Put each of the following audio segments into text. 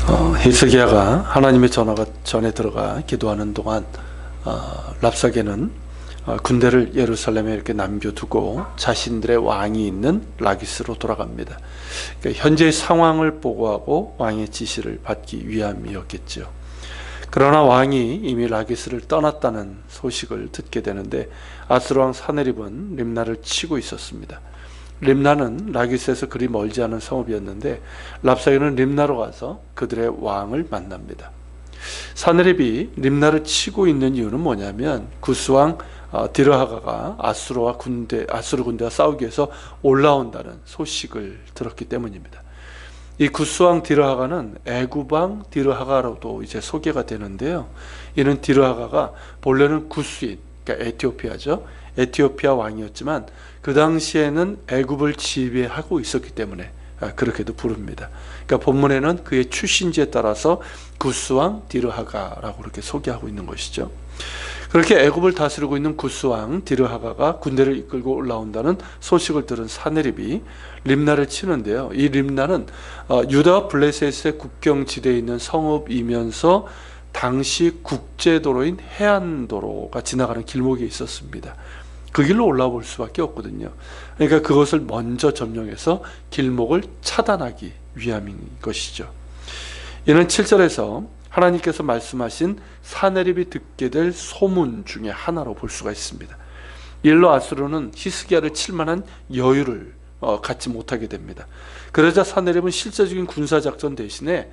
히스기야가 하나님의 전화가 전에 들어가 기도하는 동안 랍사게는 군대를 예루살렘에 이렇게 남겨두고 자신들의 왕이 있는 라기스로 돌아갑니다. 그러니까 현재의 상황을 보고하고 왕의 지시를 받기 위함이었겠죠. 그러나 왕이 이미 라기스를 떠났다는 소식을 듣게 되는데 아수르 왕 사네립은 림나를 치고 있었습니다. 림나는 라기스에서 그리 멀지 않은 성읍이었는데 랍사게는 림나로 가서 그들의 왕을 만납니다. 사네립이 림나를 치고 있는 이유는 뭐냐면 구스왕 디르하가가 아수르 군대와 싸우기 위해서 올라온다는 소식을 들었기 때문입니다. 이 구스왕 디르하가는 애굽왕 디르하가로도 이제 소개가 되는데요. 이는 디르하가가 본래는 구스인, 그러니까 에티오피아죠. 에티오피아 왕이었지만 그 당시에는 애굽을 지배하고 있었기 때문에 그렇게도 부릅니다. 그러니까 본문에는 그의 출신지에 따라서 구스왕 디르하가라고 그렇게 소개하고 있는 것이죠. 그렇게 애굽을 다스리고 있는 구스왕 디르하가가 군대를 이끌고 올라온다는 소식을 들은 사네립이 림나를 치는데요. 이 림나는 유다와 블레셋의 국경지대에 있는 성읍이면서 당시 국제도로인 해안도로가 지나가는 길목에 있었습니다. 그 길로 올라올 수밖에 없거든요. 그러니까 그것을 먼저 점령해서 길목을 차단하기 위함인 것이죠. 이는 7절에서 하나님께서 말씀하신 사네립이 듣게 될 소문 중에 하나로 볼 수가 있습니다. 일로 아수르는 히스기야를 칠 만한 여유를 갖지 못하게 됩니다. 그러자 사네립은 실제적인 군사작전 대신에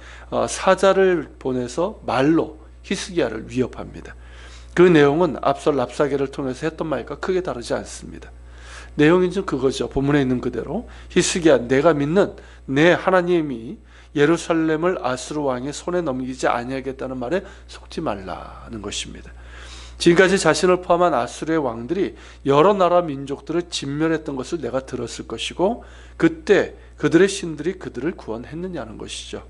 사자를 보내서 말로 히스기야를 위협합니다. 그 내용은 앞서 랍사게를 통해서 했던 말과 크게 다르지 않습니다. 내용은 좀 그거죠. 본문에 있는 그대로 히스기야, 내가 믿는 내 하나님이 예루살렘을 아수르 왕의 손에 넘기지 아니하겠다는 말에 속지 말라는 것입니다. 지금까지 자신을 포함한 아수르의 왕들이 여러 나라 민족들을 진멸했던 것을 내가 들었을 것이고 그때 그들의 신들이 그들을 구원했느냐는 것이죠.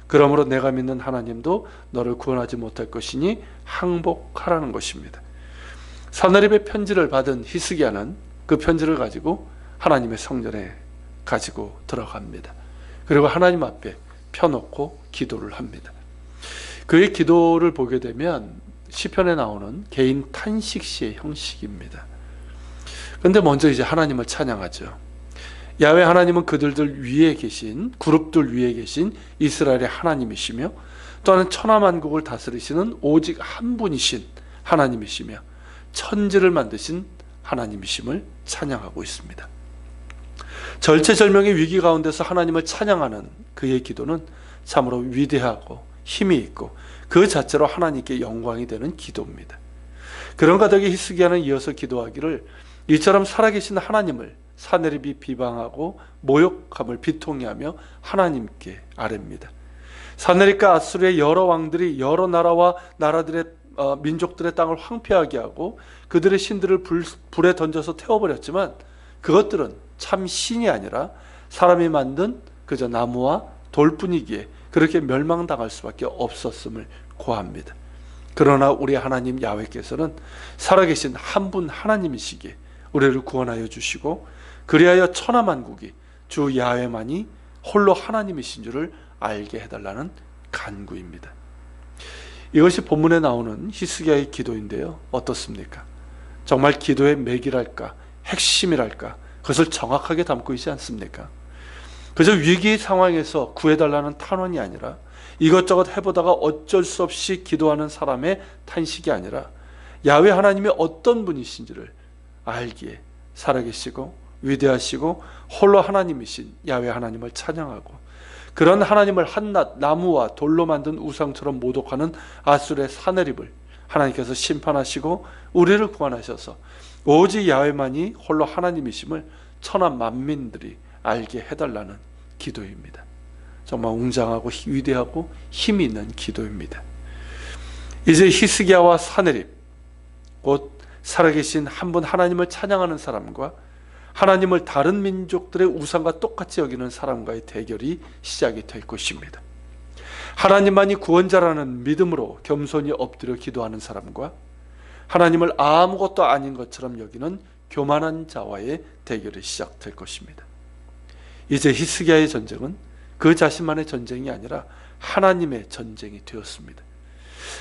그러므로 내가 믿는 하나님도 너를 구원하지 못할 것이니 항복하라는 것입니다. 사네립의 편지를 받은 히스기야는 그 편지를 가지고 하나님의 성전에 가지고 들어갑니다. 그리고 하나님 앞에 펴놓고 기도를 합니다. 그의 기도를 보게 되면 시편에 나오는 개인 탄식시의 형식입니다. 그런데 먼저 이제 하나님을 찬양하죠. 야훼 하나님은 그들들 위에 계신, 그룹들 위에 계신 이스라엘의 하나님이시며 또한 천하만국을 다스리시는 오직 한 분이신 하나님이시며 천지를 만드신 하나님이심을 찬양하고 있습니다. 절체절명의 위기 가운데서 하나님을 찬양하는 그의 기도는 참으로 위대하고 힘이 있고 그 자체로 하나님께 영광이 되는 기도입니다. 그런가 덕에 히스기야는 이어서 기도하기를 이처럼 살아계신 하나님을 사네립이 비방하고 모욕함을 비통해하며 하나님께 아뢰입니다. 사네립과 아수르의 여러 왕들이 여러 나라와 나라들의 민족들의 땅을 황폐하게 하고 그들의 신들을 불에 던져서 태워버렸지만 그것들은 참 신이 아니라 사람이 만든 그저 나무와 돌뿐이기에 그렇게 멸망당할 수밖에 없었음을 고합니다. 그러나 우리 하나님 야훼께서는 살아계신 한 분 하나님이시기에 우리를 구원하여 주시고 그리하여 천하만국이 주 야훼만이 홀로 하나님이신 줄을 알게 해달라는 간구입니다. 이것이 본문에 나오는 히스기야의 기도인데요. 어떻습니까? 정말 기도의 맥이랄까 핵심이랄까 그것을 정확하게 담고 있지 않습니까? 그저 위기 상황에서 구해달라는 탄원이 아니라 이것저것 해보다가 어쩔 수 없이 기도하는 사람의 탄식이 아니라 야훼 하나님이 어떤 분이신지를 알기에 살아계시고 위대하시고 홀로 하나님이신 야훼 하나님을 찬양하고 그런 하나님을 한낱 나무와 돌로 만든 우상처럼 모독하는 아수르의 사네립을 하나님께서 심판하시고 우리를 구원하셔서 오직 야훼만이 홀로 하나님이심을 천하 만민들이 알게 해달라는 기도입니다. 정말 웅장하고 위대하고 힘이 있는 기도입니다. 이제 히스기야와 사네립, 곧 살아계신 한 분 하나님을 찬양하는 사람과 하나님을 다른 민족들의 우상과 똑같이 여기는 사람과의 대결이 시작이 될 것입니다. 하나님만이 구원자라는 믿음으로 겸손히 엎드려 기도하는 사람과 하나님을 아무것도 아닌 것처럼 여기는 교만한 자와의 대결이 시작될 것입니다. 이제 히스기야의 전쟁은 그 자신만의 전쟁이 아니라 하나님의 전쟁이 되었습니다.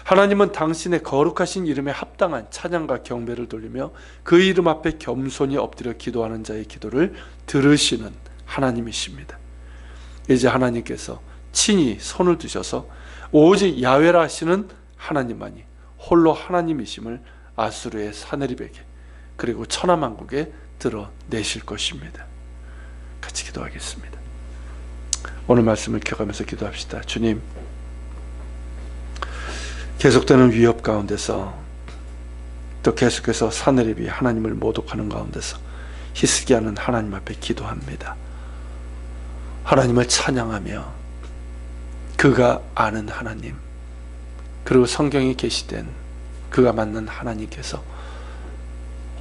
하나님은 당신의 거룩하신 이름에 합당한 찬양과 경배를 돌리며 그 이름 앞에 겸손히 엎드려 기도하는 자의 기도를 들으시는 하나님이십니다. 이제 하나님께서 친히 손을 드셔서 오직 야훼라 하시는 하나님만이 홀로 하나님이심을 아수르의 사내립에게 그리고 천하만국에 드러내실 것입니다. 같이 기도하겠습니다. 오늘 말씀을 기억하면서 기도합시다. 주님, 계속되는 위협 가운데서 또 계속해서 사내립이 하나님을 모독하는 가운데서 히스기야는 하나님 앞에 기도합니다. 하나님을 찬양하며 그가 아는 하나님, 그리고 성경에 계시된 그가 맞는 하나님께서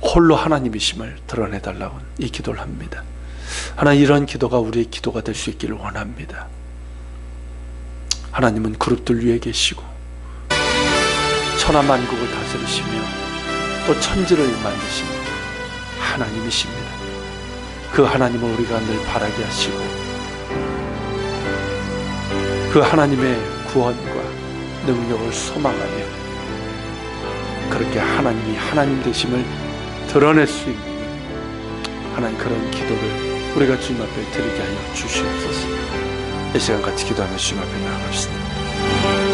홀로 하나님이심을 드러내달라고 이 기도를 합니다. 하나님, 이런 기도가 우리의 기도가 될 수 있기를 원합니다. 하나님은 그룹들 위에 계시고 천하만국을 다스리시며 또 천지를 만드신 하나님이십니다. 그 하나님을 우리가 늘 바라게 하시고 그 하나님의 구원과 능력을 소망하며 그렇게 하나님이 하나님 되심을 드러낼 수 있는 하나님 그런 기도를 우리가 주님 앞에 드리게 하여 주시옵소서. 이 시간 같이 기도하며 주님 앞에 나아갑시다.